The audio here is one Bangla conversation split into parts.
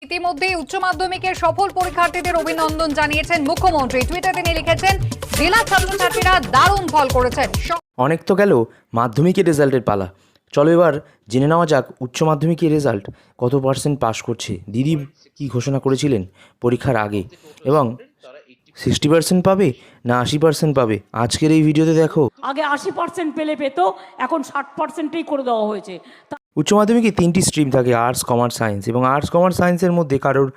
ইতিমধ্যে উচ্চ মাধ্যমিকের সফল পরীক্ষার্থীদের অভিনন্দন জানিয়েছেন মুখ্যমন্ত্রী। টুইটারে তিনি লিখেছেন, জেলা ছাত্রছাত্রীরা দারুণ ফল করেছেন। অনেক তো গেল মাধ্যমিকের রেজাল্টের পালা, চলো এবার জেনে নেওয়া যাক উচ্চ মাধ্যমিকের রেজাল্ট কত পার্সেন্ট পাস করছে। দিদি কি ঘোষণা করেছিলেন পরীক্ষার আগে, এবং 60% পাবে না 80% পাবে আজকের এই ভিডিওতে দেখো। আগে 80% পেলে পেত, এখন 60%ই করে দেওয়া হয়েছে। উচ্চ মাধ্যমিকে 3টি স্ট্রিম থাকে, আর্টস, কমার্স, সায়েন্স, এবং আর্টস, কমার্স, সায়েন্সের মধ্যে কারোর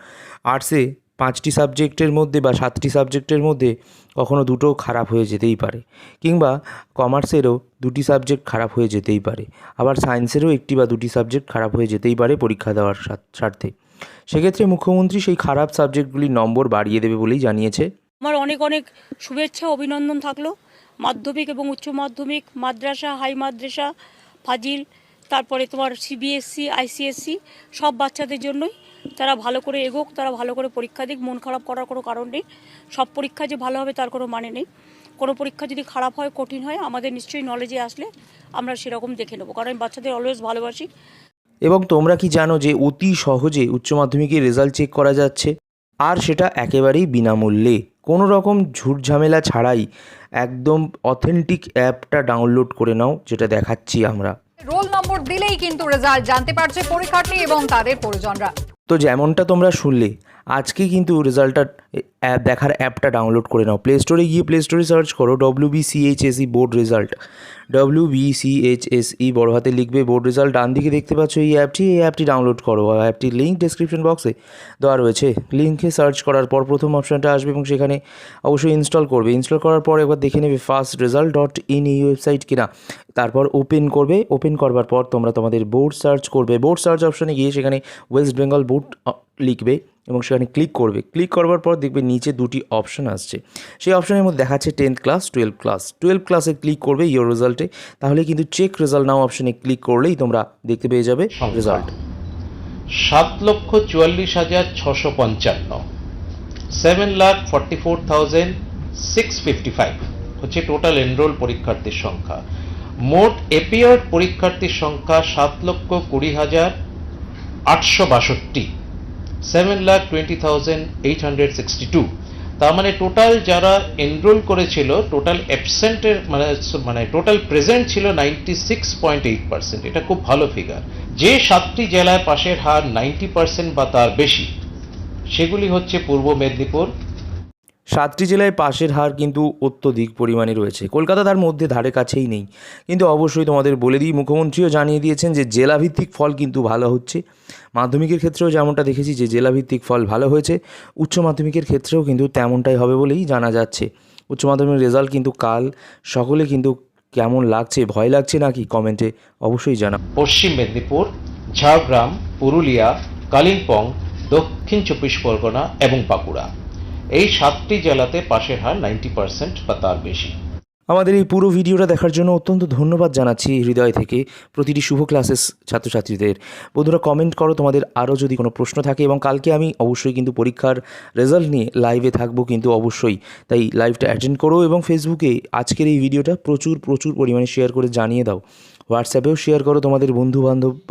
আর্টসে 5টি সাবজেক্টের মধ্যে বা 7টি সাবজেক্টের মধ্যে কখনো দুটো খারাপ হয়ে যেতেই পারে, কিংবা কমার্সেরও 2টি সাবজেক্ট খারাপ হয়ে যেতেই পারে, আবার সায়েন্সেরও 1টি বা 2টি সাবজেক্ট খারাপ হয়ে যেতেই পারে পরীক্ষা দেওয়ার স্বার্থে। সেক্ষেত্রে মুখ্যমন্ত্রী সেই খারাপ সাবজেক্টগুলির নম্বর বাড়িয়ে দেবে বলেই জানিয়েছে। আমার অনেক অনেক শুভেচ্ছা, অভিনন্দন থাকলো। মাধ্যমিক এবং উচ্চ মাধ্যমিক, মাদ্রাসা, হাই মাদ্রাসা, ফাজিল, তারপরে তোমার সিবিএসসি, আইসিএসসি, সব বাচ্চাদের জন্যই। তারা ভালো করে এগোক, তারা ভালো করে পরীক্ষা দিক, মন খারাপ করার কোনো কারণ নেই। সব পরীক্ষা যে ভালো হবে তার কোনো মানে নেই। কোনো পরীক্ষা যদি খারাপ হয়, কঠিন হয়, আমাদের নিশ্চয়ই নলেজে আসলে আমরা সেরকম দেখে নেবো, কারণ আমি বাচ্চাদের অলওয়েজ ভালোবাসি। এবং তোমরা কি জানো যে অতি সহজে উচ্চ মাধ্যমিকের রেজাল্ট চেক করা যাচ্ছে, আর সেটা একেবারেই বিনামূল্যে, কোনো রকম ঝুট ঝামেলা ছাড়াই। একদম অথেন্টিক অ্যাপটা ডাউনলোড করে নাও, যেটা দেখাচ্ছি আমরা। রোল নম্বর দিলেই কিন্তু রেজাল্ট জানতে পারছে পরীক্ষার্থী এবং তাদের পরিজনরা। তো যেমনটা তোমরা শুনলে, আজকে কিন্তু রেজাল্টটা দেখার অ্যাপটা ডাউনলোড করে নাও। প্লে স্টোরে গিয়ে প্লে স্টোরে সার্চ করো WBCHSE বোর্ড রেজাল্ট, WBCHSE বড় হাতে লিখবে, বোর্ড রেজাল্ট। ডান দিকে দেখতে পাচ্ছ এই অ্যাপটি ডাউনলোড করো। অ্যাপটির লিঙ্ক ডেসক্রিপশন বক্সে দেওয়া রয়েছে। লিঙ্কে সার্চ করার পর প্রথম অপশানটা আসবে এবং সেখানে অবশ্যই ইনস্টল করবে। ইনস্টল করার পর একবার দেখে নেবে fastresult.in এই ওয়েবসাইট কিনা। তারপর ওপেন করবে। ওপেন করবার পর তোমরা তোমাদের বোর্ড সার্চ করবে। বোর্ড সার্চ অপশানে গিয়ে সেখানে ওয়েস্ট বেঙ্গল বোর্ড লিখবে এবং সেখানে ক্লিক করবে। ক্লিক করবার পর দেখবে নিচে 2টি অপশান আসছে। সেই অপশানের মধ্যে দেখাচ্ছে 10th class, 12th class. 12th ক্লাসে ক্লিক করবে ইয়োর রেজাল্টে। তাহলে কিন্তু চেক রেজাল্ট নাও অপশানে ক্লিক করলেই তোমরা দেখতে পেয়ে যাবে রেজাল্ট। 7,44,655, 7,44,655 হচ্ছে টোটাল এনরোল পরীক্ষার্থীর সংখ্যা। মোট এপিয়ার্ড পরীক্ষার্থীর সংখ্যা 7,20,862, 7,20,862। তার মানে টোটাল যারা এনরোল করেছিল, টোটাল অ্যাবসেন্টের মানে টোটাল প্রেজেন্ট ছিল 96.8%। এটা খুব ভালো ফিগার। যে 7টি জেলায় পাশের হার 90% বা তার বেশি, সেগুলি হচ্ছে পূর্ব মেদিনীপুর। 7টি জেলায় পাশের হার কিন্তু অত্যধিক পরিমাণে রয়েছে। কলকাতা তার মধ্যে ধারে কাছেই নেই। কিন্তু অবশ্যই তোমাদের বলে দিই, মুখ্যমন্ত্রীও জানিয়ে দিয়েছেন যে জেলাভিত্তিক ফল কিন্তু ভালো হচ্ছে। মাধ্যমিকের ক্ষেত্রেও যেমনটা দেখেছি যে জেলাভিত্তিক ফল ভালো হয়েছে, উচ্চ মাধ্যমিকের ক্ষেত্রেও কিন্তু তেমনটাই হবে বলেই জানা যাচ্ছে। উচ্চ মাধ্যমিকের রেজাল্ট কিন্তু কাল। সকলে কিন্তু কেমন লাগছে, ভয় লাগছে নাকি, কমেন্টে অবশ্যই জানা। পশ্চিম মেদিনীপুর, ঝাড়গ্রাম, পুরুলিয়া, কালিম্পং, দক্ষিণ 24 পরগনা এবং বাঁকুড়া, এই 7টি জেলাতে পাশের হার 90% বা তার বেশি। আমাদের এই পুরো ভিডিওটা দেখার জন্য অত্যন্ত ধন্যবাদ জানাচ্ছি হৃদয় থেকে প্রতিটি শুভ ক্লাসের ছাত্রছাত্রীদের। বন্ধুরা, কমেন্ট করো তোমাদের আরও যদি কোনো প্রশ্ন থাকে, এবং কালকে আমি অবশ্যই কিন্তু পরীক্ষার রেজাল্ট নিয়ে লাইভে থাকবো কিন্তু অবশ্যই, তাই লাইভটা অ্যাটেন্ড করো এবং ফেসবুকে আজকের এই ভিডিওটা প্রচুর পরিমাণে শেয়ার করে জানিয়ে দাও। হোয়াটসঅ্যাপেও শেয়ার করো তোমাদের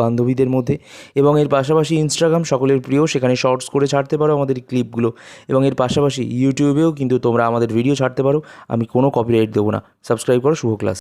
বান্ধবীদের মধ্যে, এবং এর পাশাপাশি ইনস্টাগ্রাম সকলের প্রিয়, সেখানে শর্টস করে ছাড়তে পারো আমাদের ক্লিপগুলো, এবং এর পাশাপাশি ইউটিউবেও কিন্তু তোমরা আমাদের ভিডিও ছাড়তে পারো। আমি কোনো কপিরাইট দেবো না। সাবস্ক্রাইব করো শুভ ক্লাস।